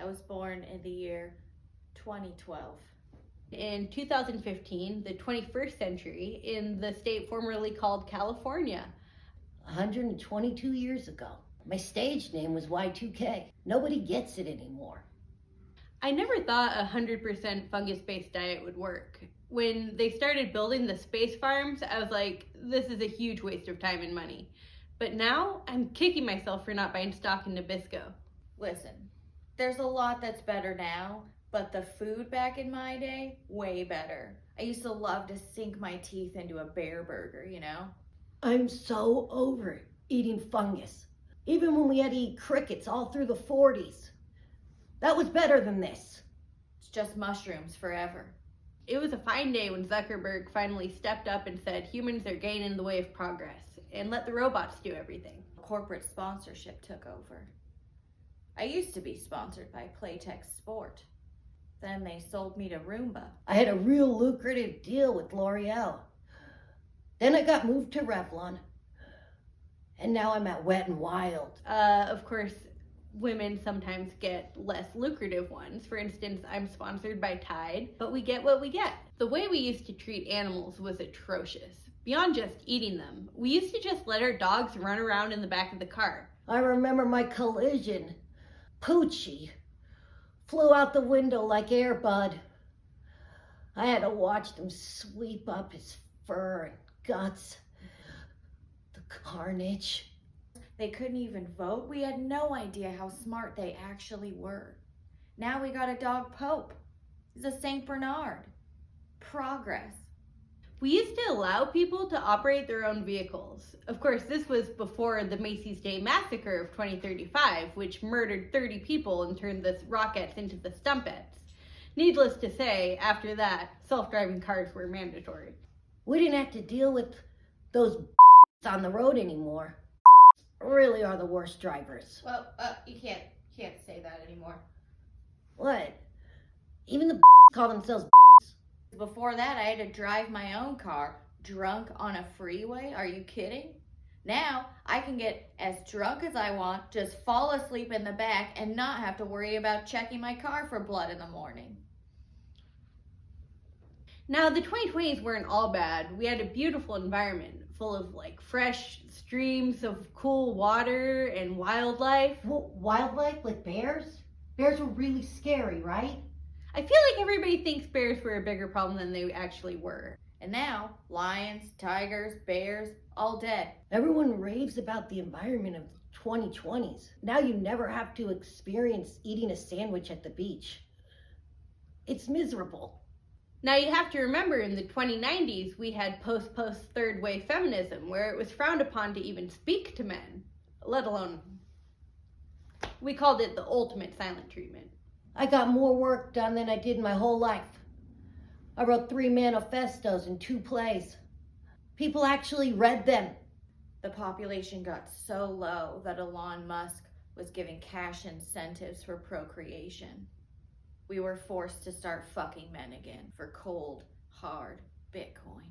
I was born in the year 2012. In 2015, the 21st century, in the state formerly called California. 122 years ago. My stage name was Y2K. Nobody gets it anymore. I never thought a 100% fungus-based diet would work. When they started building the space farms, I was like, this is a huge waste of time and money. But now, I'm kicking myself for not buying stock in Nabisco. Listen, there's a lot that's better now, but the food back in my day, way better. I used to love to sink my teeth into a bear burger, you know? I'm so over eating fungus. Even when we had to eat crickets all through the 40s. That was better than this. It's just mushrooms forever. It was a fine day when Zuckerberg finally stepped up and said humans are getting in the way of progress and let the robots do everything. Corporate sponsorship took over. I used to be sponsored by Playtex Sport. Then they sold me to Roomba. I had a real lucrative deal with L'Oreal. Then I got moved to Revlon. And now I'm at Wet n Wild. Of course, women sometimes get less lucrative ones. For instance, I'm sponsored by Tide, but we get what we get. The way we used to treat animals was atrocious. Beyond just eating them, we used to just let our dogs run around in the back of the car. I remember my collision. Poochie flew out the window like Air Bud. I had to watch them sweep up his fur and guts. The carnage. They couldn't even vote. We had no idea how smart they actually were. Now we got a dog Pope. He's a Saint Bernard. Progress. We used to allow people to operate their own vehicles. Of course, this was before the Macy's Day Massacre of 2035, which murdered 30 people and turned the Rockettes into the Stumpettes. Needless to say, after that, self-driving cars were mandatory. We didn't have to deal with those on the road anymore. Really are the worst drivers. Well, you can't say that anymore. What? Even the call themselves. Before that, I had to drive my own car, drunk on a freeway. Are you kidding? Now, I can get as drunk as I want, just fall asleep in the back, and not have to worry about checking my car for blood in the morning. Now, the 2020s weren't all bad. We had a beautiful environment full of fresh streams of cool water and wildlife. Wildlife like bears? Bears were really scary, right? I feel like everybody thinks bears were a bigger problem than they actually were. And now, lions, tigers, bears, all dead. Everyone raves about the environment of 2020s. Now you never have to experience eating a sandwich at the beach. It's miserable. Now you have to remember, in the 2090s, we had post third wave feminism, where it was frowned upon to even speak to men, let alone, we called it the ultimate silent treatment. I got more work done than I did my whole life. I wrote 3 manifestos and 2 plays. People actually read them. The population got so low that Elon Musk was giving cash incentives for procreation. We were forced to start fucking men again for cold, hard Bitcoin.